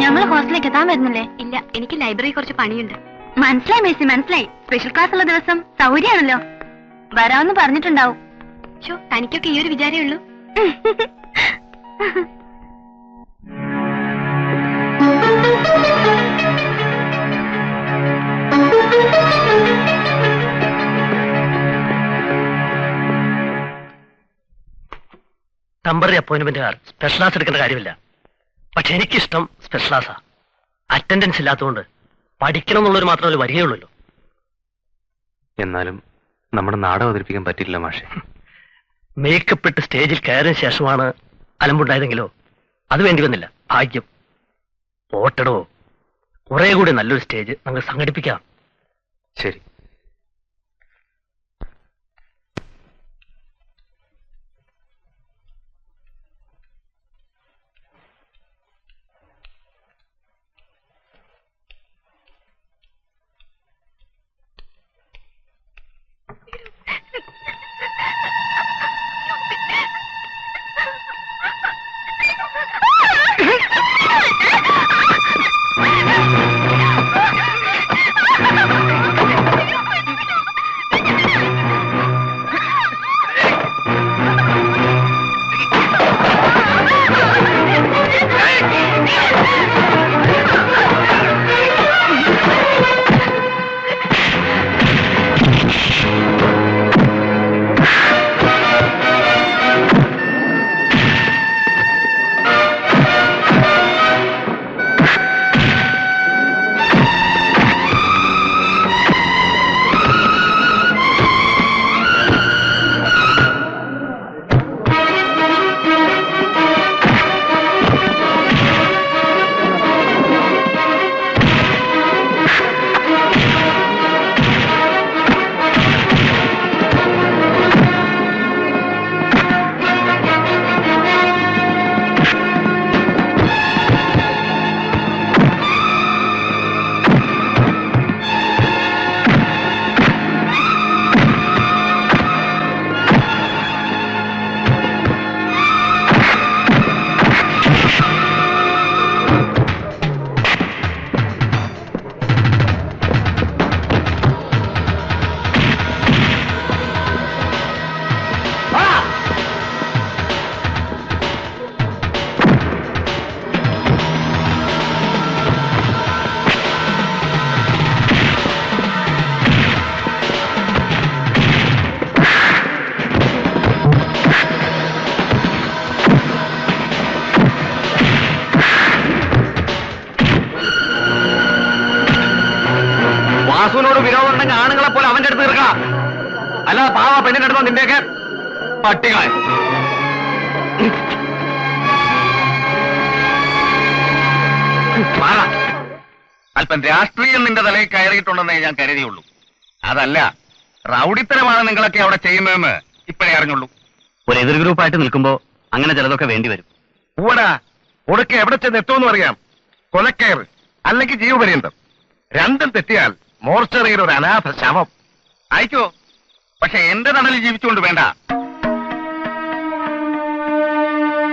ഞങ്ങൾ ഹോസ്റ്റലിലേക്ക് എത്താൻ വരുന്നില്ലേ? ഇല്ല, എനിക്ക് ലൈബ്രറി കുറച്ച് പണിയുണ്ട്. മനസ്സിലായി മേസി, മനസ്സിലായി. സ്പെഷ്യൽ ക്ലാസ് ഉള്ള ദിവസം സൗകര്യമാണല്ലോ. വരാമെന്ന് പറഞ്ഞിട്ടുണ്ടാവും. തനിക്കൊക്കെ ഈ ഒരു വിചാരേ ഉള്ളൂ. ടെമ്പററി അപ്പോയിന്റ്മെന്റുകാർ സ്പെഷ്യൽ ക്ലാസ് എടുക്കേണ്ട കാര്യമില്ല. പക്ഷെ എനിക്കിഷ്ടം സ്പെഷ്യൽ ക്ലാസ്സാ. അറ്റൻഡൻസ് ഇല്ലാത്തതുകൊണ്ട് പഠിക്കണം എന്നുള്ളൊരു മാത്രമല്ല വരികയുള്ളൂ. എന്നാലും നമ്മുടെ നാടകം അവതരിപ്പിക്കാൻ പറ്റില്ല മാഷെ. മേക്കപ്പ് ഇട്ട് സ്റ്റേജിൽ കയറിയ ശേഷമാണ് അലമ്പുണ്ടായതെങ്കിലോ അത് വേണ്ടി വന്നില്ല. ഭാഗ്യം. പോട്ടടോ, കുറെ കൂടി നല്ലൊരു സ്റ്റേജ് നമ്മൾ സംഘടിപ്പിക്കാം. ശരി. വാസുവിനോട് വിരോധം ഉണ്ടെങ്കിൽ ആണുങ്ങളെ പോലെ അവന്റെ അടുത്ത് തീർക്കാം. അല്ലാതെ പാവ പെണ്ണിന്റെ അടുത്തോ നിന്റെയൊക്കെ പട്ടികളെ. അല്പം രാഷ്ട്രീയം നിന്റെ തലയിൽ കയറിയിട്ടുണ്ടെന്നേ ഞാൻ കരുതിയുള്ളൂ. അതല്ല, റൗഡിത്തരമാണ് നിങ്ങളൊക്കെ അവിടെ ചെയ്യുന്നതെന്ന് ഇപ്പോഴേ അറിഞ്ഞുള്ളൂ. ഒരു എതിർ ഗ്രൂപ്പായിട്ട് നിൽക്കുമ്പോ അങ്ങനെ ചിലതൊക്കെ വേണ്ടിവരും. ഊടാ ഒടുക്കെ എവിടെ ചെന്ന് എത്തുമെന്നും അറിയാം. കൊലക്കയർ അല്ലെങ്കിൽ ജീവപര്യന്തം രണ്ടും തെറ്റിയാൽ മോർച്ചറിയിൽ ഒരു അനാഥ ശവം അയക്കോ. പക്ഷെ എന്റെ തണലിൽ ജീവിച്ചുകൊണ്ട് വേണ്ട.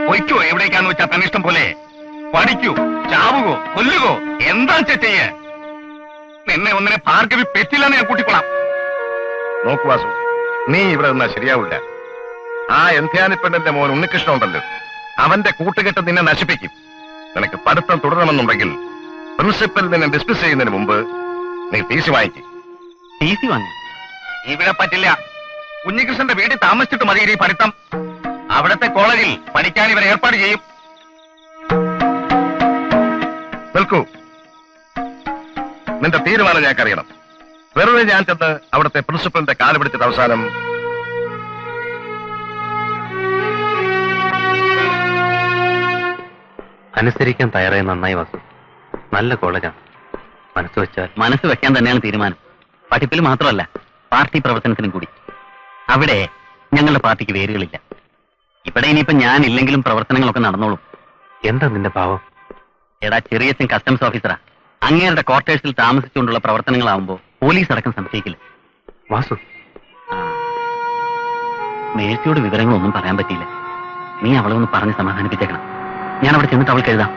പൊയ്ക്കോ, എവിടേക്കാന്ന് വെച്ചാൽ തന്നിഷ്ടം പോലെ. പഠിക്കൂ, ചാവുകോ, കൊല്ലുകോ, എന്താ ചെയ്യേ. നിന്നെ ഒന്നിനെ ഭാർഗവി പെറ്റില്ലെന്ന് ഞാൻ കൂട്ടിക്കൊള്ളാം. നോക്കു വാസു, നീ ഇവിടെ നിന്നാ ശരിയാവില്ല. ആ എന്ധ്യാനിപ്പെണ്ണിന്റെ മോൻ ഉണ്ണികൃഷ്ണൻ ഉണ്ടല്ലോ, അവന്റെ കൂട്ടുകെട്ട് നിന്നെ നശിപ്പിക്കും. നിനക്ക് പഠിത്തം തുടരണമെന്നുണ്ടെങ്കിൽ പ്രിൻസിപ്പൽ നിന്നെ ഡിസ്മിസ് ചെയ്യുന്നതിന് മുമ്പ് നീ ടി സി വാങ്ങിക്കും. ടി സി വാങ്ങി? ഇവിടെ പറ്റില്ല. ഉണ്ണികൃഷ്ണന്റെ വീട്ടിൽ താമസിച്ചിട്ട് മതി ഈ പഠിത്തം. അവിടത്തെ കോളേജിൽ പഠിക്കാൻ ഇവർ ഏർപ്പാട് ചെയ്യും. നിൽക്കൂ, നിന്റെ തീരുമാനം ഞങ്ങൾക്കറിയണം. വെറുതെ ഞാൻ ചെന്ന് അവിടുത്തെ പ്രിൻസിപ്പലിന്റെ കാല് പിടിച്ചിട്ട് അവസാനം അനുസരിക്കാൻ തയ്യാറായി. നന്നായി വാസു, നല്ല കോളേജാണ്. മനസ്സ് വെച്ചാൽ മനസ്സ് വെക്കാൻ തന്നെയാണ് തീരുമാനം. പഠിപ്പിൽ മാത്രമല്ല, പാർട്ടി പ്രവർത്തനത്തിനും കൂടി. അവിടെ ഞങ്ങളുടെ പാർട്ടിക്ക് വേരുകളില്ല. ഇവിടെ ഇനിയിപ്പോ ഞാൻ ഇല്ലെങ്കിലും പ്രവർത്തനങ്ങളൊക്കെ നടന്നോളും. എന്താ നിന്റെ ഭാവം? എടാ, ചെറിയച്ഛൻ കസ്റ്റംസ് ഓഫീസറാ. അങ്ങേരുടെ ക്വാർട്ടേഴ്സിൽ താമസിച്ചുകൊണ്ടുള്ള പ്രവർത്തനങ്ങളാവുമ്പോ പോലീസ് അടക്കം സംശയിക്കില്ല. വാസു, മേഴ്സിയോട് വിവരങ്ങളൊന്നും പറയാൻ പറ്റിയില്ല. നീ അവളെ ഒന്ന് പറഞ്ഞ് സമാധാനിപ്പിച്ചേക്കണം. ഞാൻ അവിടെ ചെന്നിട്ട് അവൾക്ക് എഴുതാം.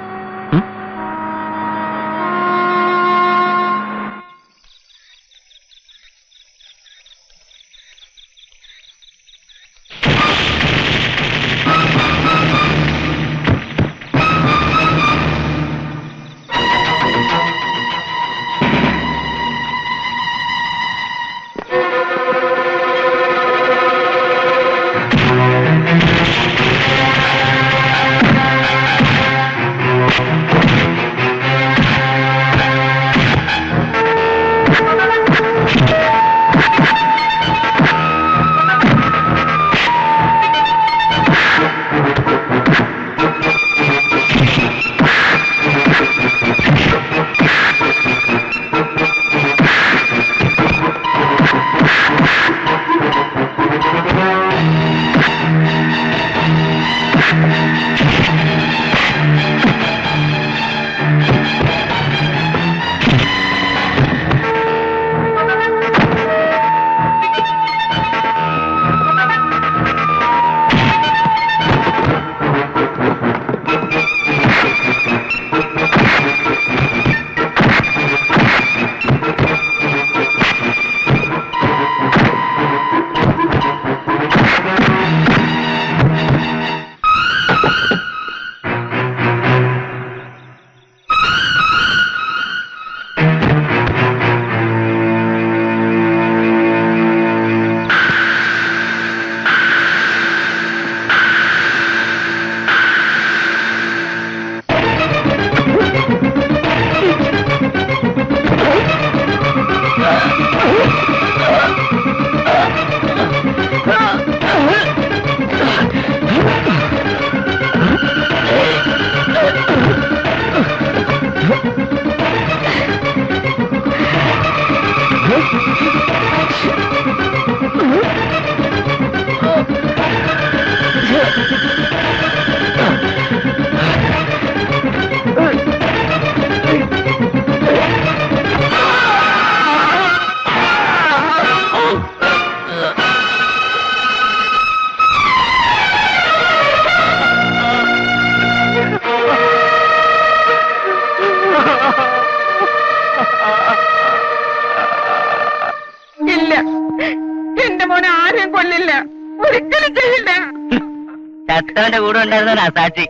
ചത്തവന്റെ കൂടെ ഉണ്ടായിരുന്നവനാ സാക്ഷി.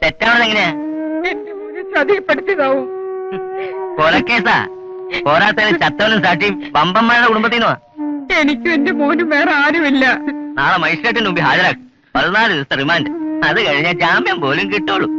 തെറ്റാവണം എങ്ങനെയാ? എന്റെ മോനെ ചതിപ്പെടുത്തിയതാവും. കൊലക്കേസാ. പോരാത്തതിന് ചത്തവനും സാക്ഷിയും പമ്പന്മാരുടെ കുടുംബത്തിൽ നിന്നുവാ. എനിക്കും എന്റെ മോനും വേറെ ആരുമില്ല. നാളെ മജിസ്ട്രേറ്റിന് മുമ്പിൽ ഹാജരാക്കും. 14 ദിവസത്തെ റിമാൻഡ്. അത് കഴിഞ്ഞാൽ ജാമ്യം പോലും കിട്ടുള്ളൂ.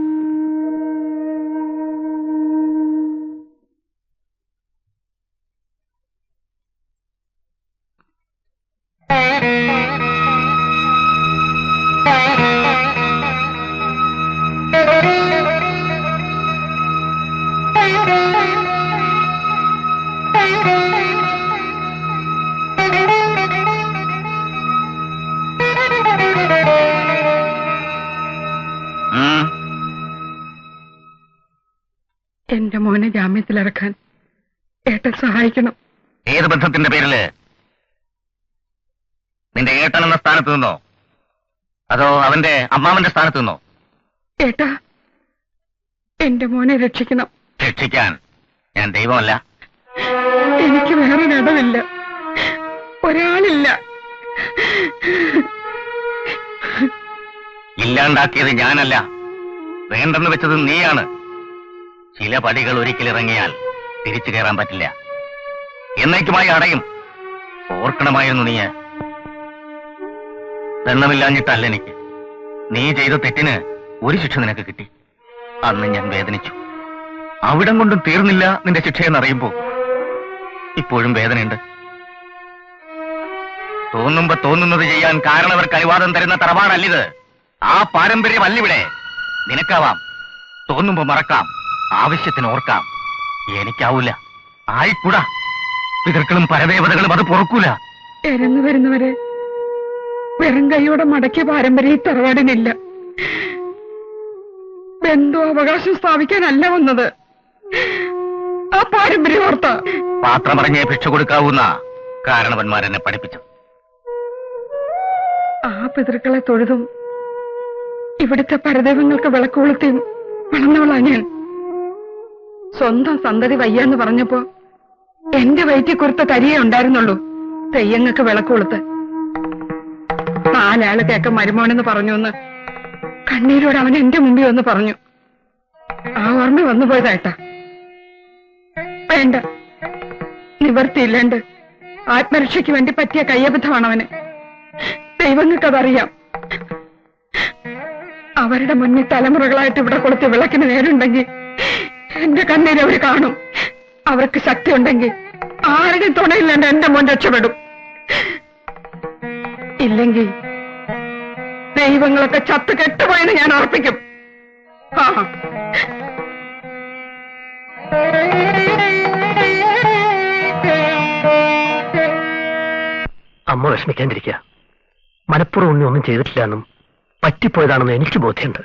എന്റെ മോനെ ജാമ്യത്തിലിറക്കാൻ ഏട്ടൻ സഹായിക്കണം. ഏത് ബന്ധത്തിന്റെ പേരില്? നിന്റെ ഏട്ടൻ എന്ന സ്ഥാനത്ത് നിന്നോ അതോ അവന്റെ അമ്മാവന്റെ സ്ഥാനത്ത് നിന്നോ? ഏട്ടാ, എന്റെ മോനെ രക്ഷിക്കണം. രക്ഷിക്കാൻ ഞാൻ ദൈവമല്ല. എനിക്ക് വേറെ ഇടമില്ല, ഒരാളില്ല. ഇല്ലാണ്ടാക്കിയത് ഞാനല്ല, വേണ്ടെന്ന് വെച്ചത് നീയാണ്. ചില പടികൾ ഒരിക്കലിറങ്ങിയാൽ തിരിച്ചു കയറാൻ പറ്റില്ല, എന്നേക്കുമായി അടയും. ഓർക്കണമായിരുന്നു നീ. ദണ്ണമില്ലാഞ്ഞിട്ടല്ല എനിക്ക്. നീ ചെയ്ത തെറ്റിന് ഒരു ശിക്ഷ നിനക്ക് കിട്ടി. അന്ന് ഞാൻ വേദനിച്ചു. അവിടം കൊണ്ടും തീർന്നില്ല നിന്റെ ശിക്ഷയെന്നറിയുമ്പോ ഇപ്പോഴും വേദനയുണ്ട്. തോന്നുമ്പോ തോന്നുന്നത് ചെയ്യാൻ കാരണവർക്ക് അനുവാദം തരുന്ന തറവാടല്ലിത്. ആ പാരമ്പര്യമല്ലിവിടെ. നിനക്കാവാം, തോന്നുമ്പോ മറക്കാം, ആവശ്യത്തിന് ഓർക്കാം. എനിക്കാവൂല, ആയിക്കൂടാ. പിതൃക്കളും പരദേവതകളും അത് പൊറുക്കൂല. ഇറങ്ങി വരുന്നവരെ വെറും കൈയോടെ മടക്കിയ പാരമ്പര്യം ഈ തറവാടിനില്ല. ബന്ധു അവകാശം സ്ഥാപിക്കാനല്ല വന്നത്, ആ പാരമ്പര്യം ഓർത്ത. പാത്രമറിഞ്ഞേ ഭിക്ഷ കൊടുക്കാവുന്ന കാരണവന്മാരെന്നെ പഠിപ്പിച്ചു. ആ പിതൃക്കളെ തൊഴുതും ഇവിടുത്തെ പരദൈവങ്ങൾക്ക് വിളക്ക് കൊളുത്തിയും വളർന്നവളാ ഞാൻ. സ്വന്തം സന്തതി വയ്യാന്ന് പറഞ്ഞപ്പോ എന്റെ വയറ്റിൽ കുറുത്ത തരിയേ ഉണ്ടായിരുന്നുള്ളൂ തെയ്യങ്ങൾക്ക് വിളക്ക് കൊളുത്ത്. 4 ആള് കേക്ക മരുമോനെന്ന് പറഞ്ഞു എന്ന് കണ്ണീരോട് അവൻ എന്റെ മുമ്പിൽ വന്ന് പറഞ്ഞു. ആ ഓർമ്മ വന്നു പോയതായിട്ടാ. വേണ്ട, നിവർത്തിയില്ലാണ്ട് ആത്മരക്ഷയ്ക്ക് വേണ്ടി പറ്റിയ കയ്യബദ്ധമാണ് അവന്. ദൈവങ്ങൾക്കതറിയാം. അവരുടെ മുന്നിൽ തലമുറകളായിട്ട് ഇവിടെ കൊളുത്തി വിളക്കിന് നേരുണ്ടെങ്കിൽ എന്റെ കണ്ണീര് അവർ കാണും. അവർക്ക് ശക്തി ഉണ്ടെങ്കിൽ ആരുടെയും തുണയില്ലാണ്ട് എന്റെ മോൻ രക്ഷപ്പെടും. ഇല്ലെങ്കിൽ ദൈവങ്ങളൊക്കെ ചത്ത് കെട്ടുപോയെന്ന് ഞാൻ ഉറപ്പിക്കും. ആ അമ്മ വിഷമിക്കാണ്ടിരിക്കുക. മനപ്പുറം ഉണ്ണി ഒന്നും ചെയ്തിട്ടില്ല എന്നും പറ്റിപ്പോയതാണെന്ന് എനിക്ക് ബോധ്യമുണ്ട്.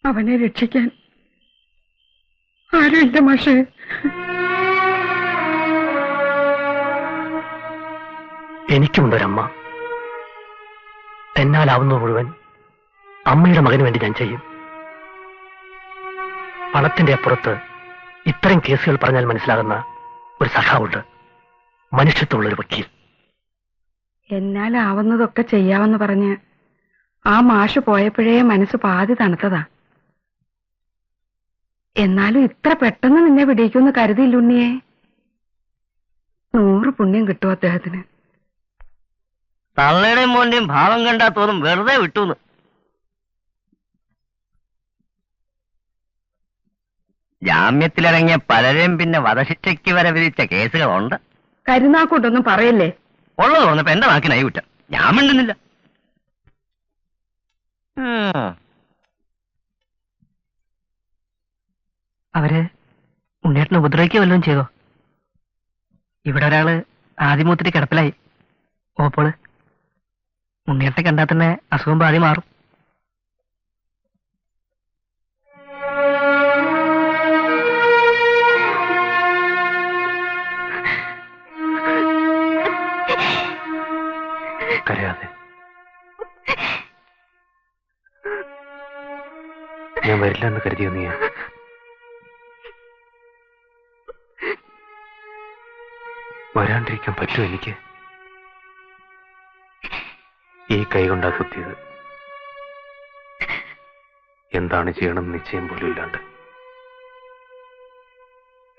അവനെ രക്ഷിക്കാൻ ആരുമില്ല മാഷേ. എനിക്കുണ്ടൊരമ്മ. എന്നാലാവുന്നത് മുഴുവൻ അമ്മയുടെ മകന് വേണ്ടി ഞാൻ ചെയ്യും. പണത്തിന്റെ അപ്പുറത്ത് ഇത്തരം കേസുകൾ പറഞ്ഞാൽ മനസ്സിലാകുന്ന ഒരു സഖാവുണ്ട്, മനുഷ്യത്വമുള്ളൊരു വക്കീൽ. എന്നാലാവുന്നതൊക്കെ ചെയ്യാമെന്ന് പറഞ്ഞ് ആ മാഷ് പോയപ്പോഴേ മനസ്സ് പാതി തണുത്തതാ. എന്നാലും ഇത്ര പെട്ടെന്ന് നിന്നെ പിടിക്കുമെന്ന് കരുതിയില്ലുണ്ണിയെ. 100 പുണ്യം കിട്ടും അദ്ദേഹത്തിന്. തള്ളയുടെയും മോന്റെയും ഭാവം കണ്ടാ തോന്നും വെറുതെ വിട്ടൂന്ന്. ജാമ്യത്തിലിറങ്ങിയ പലരെയും പിന്നെ വധശിക്ഷയ്ക്ക് വരെ വിധിച്ച കേസുകളുണ്ട്. കരുനാക്കൂട്ടൊന്നും പറയല്ലേ. ഉള്ളത് പറഞ്ഞപ്പോ എന്റെ നാക്കിനായി വിട്ട. ഞാൻ മിണ്ടുന്നില്ല. അവര് ഉണ്ണേട്ടനെ ഉപദ്രവിക്കുക വല്ലതും ചെയ്തോ? ഇവിടെ ഒരാള് ആദ്യമൂത്തിരി കിടപ്പിലായി. ഓപ്പോള് ഉണ്ണേട്ടനെ കണ്ടാൽ തന്നെ അസുഖം പാതി മാറും. കരയാതെ. ഞാൻ വരില്ല എന്ന് കരുതിയോ നീ? വരാണ്ടിരിക്കാൻ പറ്റുമോ എനിക്ക്? ഈ കൈ കൊണ്ടാ കുത്തിയത്. എന്താണ് ചെയ്യണം നിശ്ചയം പോലും ഇല്ലാണ്ട്.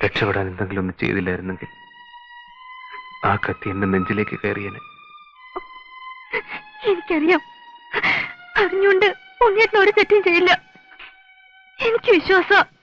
രക്ഷപ്പെടാൻ എന്തെങ്കിലും ഒന്ന് ചെയ്തില്ലായിരുന്നെങ്കിൽ ആ കത്തി എന്റെ നെഞ്ചിലേക്ക് കയറിയേനെ. എനിക്കറിയാം, അറിഞ്ഞുകൊണ്ട് ഉണ്ണിയേട്ടൻ ഒരു തെറ്റും ചെയ്യില്ല. എനിക്ക് വിശ്വാസം.